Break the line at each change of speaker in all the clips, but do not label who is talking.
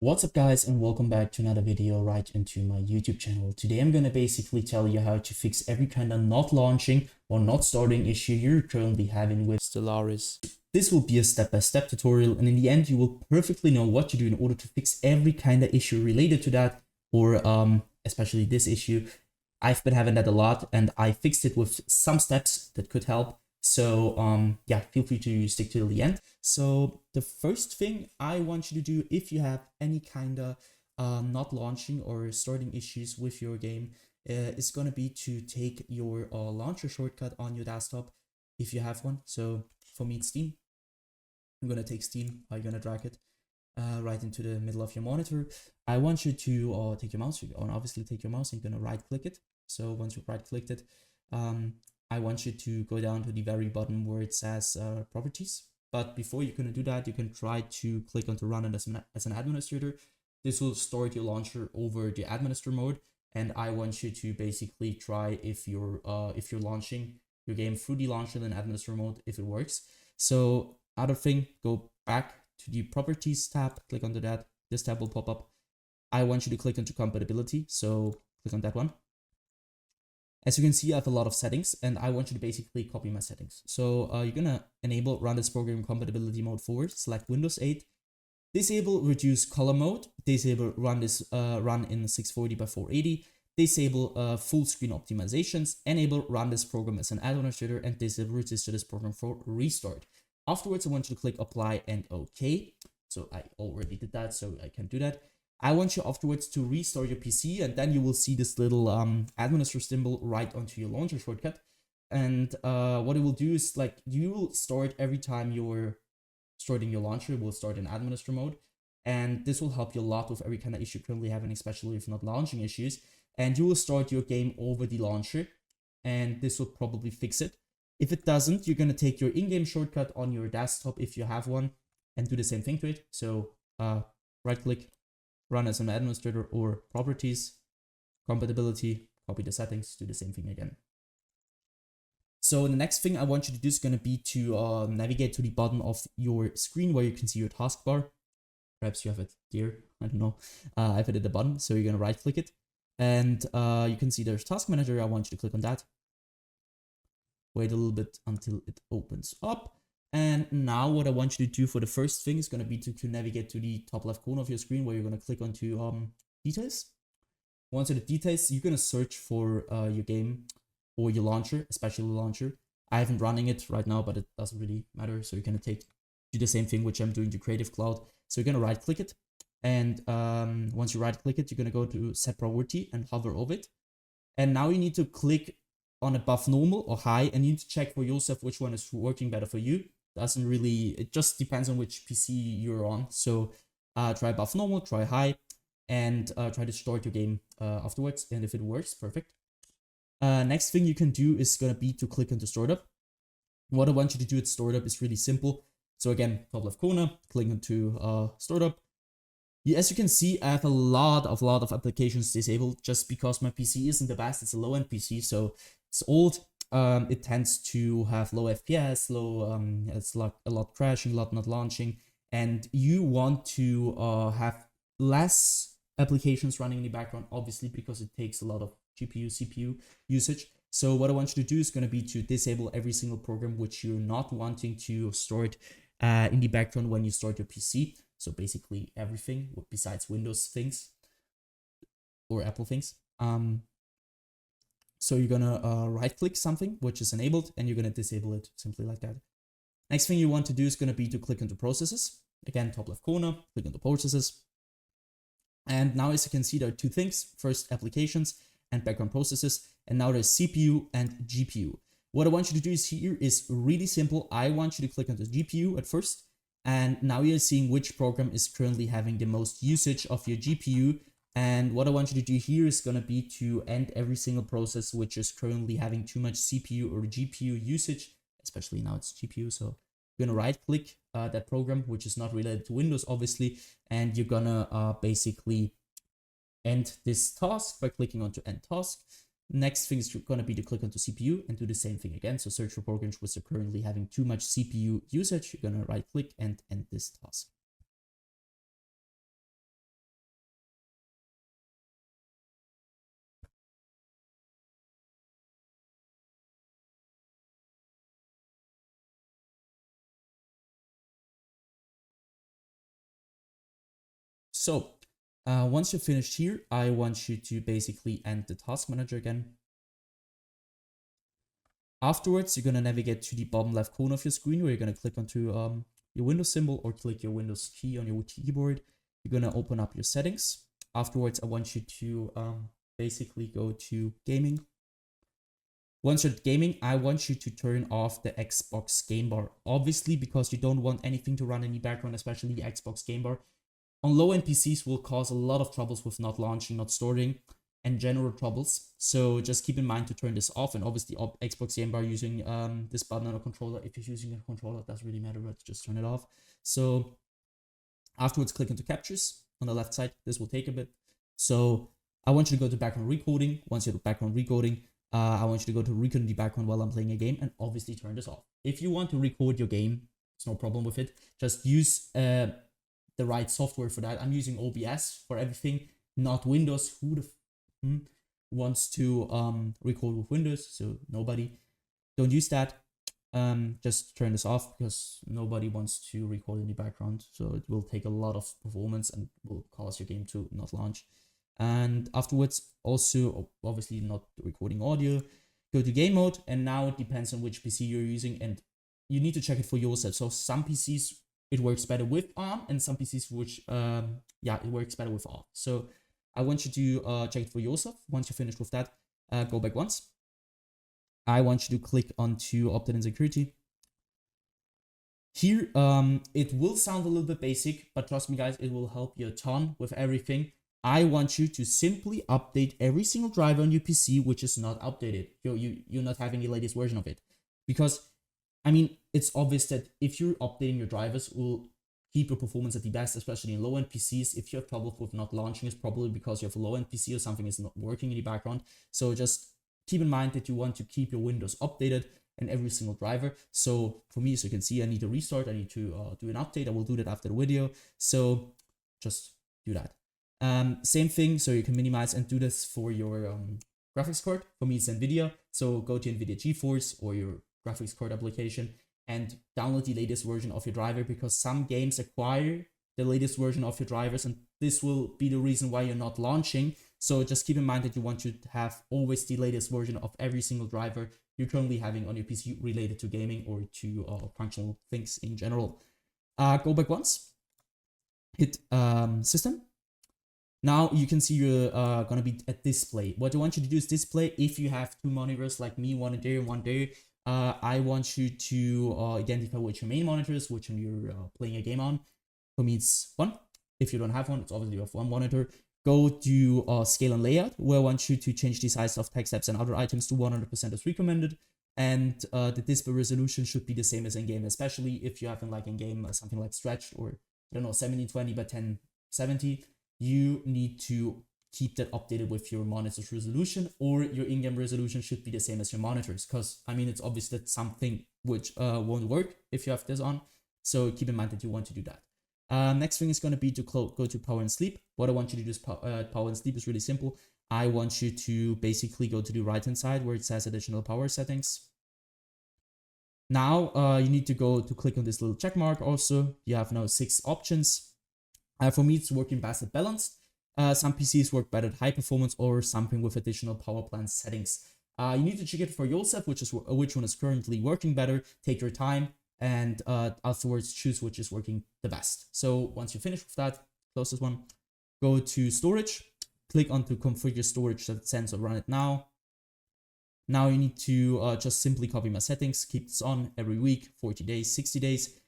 What's up guys, and welcome back to another video right into my YouTube channel. Today I'm going to basically tell you how to fix every kind of not launching or not starting issue you're currently having with Stellaris. This will be a step-by-step tutorial, and in the end you will perfectly know what to do in order to fix every kind of issue related to that, or especially this issue. I've been having that a lot and I fixed it with some steps that could help. So yeah, feel free to stick to the end. So the first thing I want you to do, if you have any kind of not launching or starting issues with your game, is going to be to take your launcher shortcut on your desktop if you have one. So for me it's Steam. I'm going to take Steam. I'm going to drag it right into the middle of your monitor. I want you to take your mouse, or obviously take your mouse and you're going to right click it. So once you've right clicked it, I want you to go down to the very bottom where it says properties. But before you're going to do that, you can try to click on to run it as an administrator. This will start your launcher over the administrator mode. And I want you to basically try if you're launching your game through the launcher in administrator mode, if it works. So other thing, go back to the properties tab, click onto that. This tab will pop up. I want you to click onto compatibility. So click on that one. As you can see, I have a lot of settings and I want you to basically copy my settings. So you're going to enable run this program compatibility mode 4, select Windows 8, disable reduce color mode, disable run this run in 640 by 480, disable full screen optimizations, enable run this program as an administrator, and disable register this program for restart. Afterwards, I want you to click apply and OK. So I already did that, so I can do that. I want you afterwards to restart your PC, and then you will see this little administrator symbol right onto your launcher shortcut. And what it will do is, like, you will start every time you're starting your launcher, will start in administrator mode. And this will help you a lot with every kind of issue you're currently having, especially if not launching issues. And you will start your game over the launcher, and this will probably fix it. If it doesn't, you're going to take your in-game shortcut on your desktop if you have one and do the same thing to it. So right click, run as an administrator, or properties, compatibility, copy the settings, do the same thing again. So the next thing I want you to do is going to be to navigate to the bottom of your screen where you can see your taskbar. Perhaps you have it here, I don't know. I have it at the bottom, so you're going to right click it. And you can see there's task manager. I want you to click on that. Wait a little bit until it opens up. And now what I want you to do for the first thing is going to be to navigate to the top left corner of your screen where you're going to click onto details. Once in the details, you're going to search for your game or your launcher, especially the launcher. I haven't running it right now, but it doesn't really matter. So you're going to do the same thing, which I'm doing to Creative Cloud. So you're going to right click it. And once you right click it, you're going to go to set priority and hover over it. And now you need to click on above normal or high, and you need to check for yourself which one is working better for you. Doesn't really, it just depends on which PC you're on. So try above normal, try high, and try to start your game afterwards. And if it works, perfect. Next thing you can do is going to be to click into startup. What I want you to do at startup is really simple. So again, top left corner, click into startup. As you can see, I have a lot of applications disabled just because my PC isn't the best. It's a low-end PC, so it's old. It tends to have low FPS, it's like a lot crashing, a lot not launching, and you want to have less applications running in the background, obviously, because it takes a lot of GPU, CPU usage. So what I want you to do is going to be to disable every single program which you're not wanting to start in the background when you start your PC. So basically everything besides Windows things or Apple things. So you're going to right click something which is enabled, and you're going to disable it simply like that. Next thing you want to do is going to be to click into processes. Again, top left corner, click into processes. And now, as you can see, there are two things. First, applications and background processes. And now there's CPU and GPU. What I want you to do here is really simple. I want you to click onto GPU at first. And now you're seeing which program is currently having the most usage of your GPU. And what I want you to do here is going to be to end every single process which is currently having too much CPU or GPU usage, especially now it's GPU. So you're going to right click that program, which is not related to Windows, obviously. And you're going to basically end this task by clicking onto end task. Next thing is going to be to click onto CPU and do the same thing again. So search for programs which are currently having too much CPU usage. You're going to right click and end this task. So once you're finished here, I want you to basically end the task manager again. Afterwards, you're going to navigate to the bottom left corner of your screen where you're going to click onto your Windows symbol or click your Windows key on your keyboard. You're going to open up your settings. Afterwards, I want you to basically go to gaming. Once you're at gaming, I want you to turn off the Xbox game bar. Obviously, because you don't want anything to run in the background, especially the Xbox game bar. On low-end PCs will cause a lot of troubles with not launching, not storing, and general troubles. So just keep in mind to turn this off. And obviously Xbox game bar using this button on a controller. If you're using a controller, it doesn't really matter, but just turn it off. So afterwards, click into captures on the left side. This will take a bit. So I want you to go to background recording. Once you're at background recording, I want you to go to record the background while I'm playing a game and obviously turn this off. If you want to record your game, it's no problem with it. Just use the right software for that. I'm using OBS for everything, not Windows. Who the wants to record with Windows? So nobody. Don't use that. Just turn this off because nobody wants to record in the background. So it will take a lot of performance and will cause your game to not launch. And afterwards, also obviously not recording audio. Go to game mode, and now it depends on which PC you're using, and you need to check it for yourself. So some PCs it works better with ARM, and some PCs which it works better with ARM. So I want you to check it for yourself. Once you're finished with that, go back once. I want you to click onto update and security. Here, it will sound a little bit basic, but trust me guys, it will help you a ton with everything. I want you to simply update every single driver on your PC which is not updated. You're not having the latest version of it. Because, I mean, it's obvious that if you're updating your drivers, it will keep your performance at the best, especially in low-end PCs. If you have trouble with not launching, it's probably because you have a low-end PC or something is not working in the background. So just keep in mind that you want to keep your Windows updated and every single driver. So for me, as you can see, I need to restart. I need to do an update. I will do that after the video. So just do that. Same thing, so you can minimize and do this for your graphics card. For me, it's NVIDIA. So go to NVIDIA GeForce or your graphics card application and download the latest version of your driver, because some games acquire the latest version of your drivers, and this will be the reason why you're not launching. So just keep in mind that you want to have always the latest version of every single driver you're currently having on your PC related to gaming or to functional things in general. Go back once, hit system. Now you can see you're gonna be at display. What I want you to do is display. If you have two monitors like me, one there and one there, I want you to identify which your main monitor is, which one you're playing a game on. For me, it's one. If you don't have one, it's obviously you have one monitor. Go to scale and layout, where I want you to change the size of text apps and other items to 100% as recommended. And the display resolution should be the same as in-game, especially if you have like in-game something like stretched or, I don't know, 1720 by 1070. You need to keep that updated with your monitor's resolution, or your in-game resolution should be the same as your monitors, because I mean it's obvious that something which won't work if you have this on. So keep in mind that you want to do that. Next thing is going to be to go to power and sleep. What I want you to do is power and sleep is really simple. I want you to basically go to the right hand side where it says additional power settings. Now you need to go to click on this little check mark. Also, you have now 6 options. For me, it's working best at balanced. Some PCs work better at high performance or something with additional power plant settings. You need to check it for yourself, which one is currently working better. Take your time and afterwards choose which is working the best. So once you finish with that, close this one. Go to storage. Click on to configure storage that sensor run it now. Now you need to just simply copy my settings. Keep this on every week, 40 days, 60 days.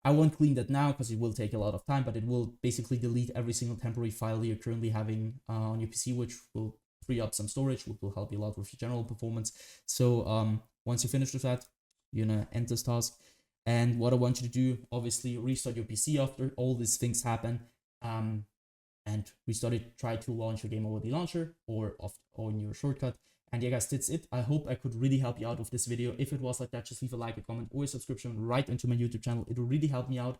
I won't clean that now because it will take a lot of time, but it will basically delete every single temporary file you're currently having on your PC, which will free up some storage, which will help you a lot with your general performance. So once you finish with that, you're gonna end this task. And what I want you to do, obviously, restart your PC after all these things happen, and restart it. Try to launch your game over the launcher or in your shortcut. And yeah guys, that's it. I hope I could really help you out with this video. If it was like that, just leave a like, a comment, or a subscription right into my YouTube channel. It will really help me out.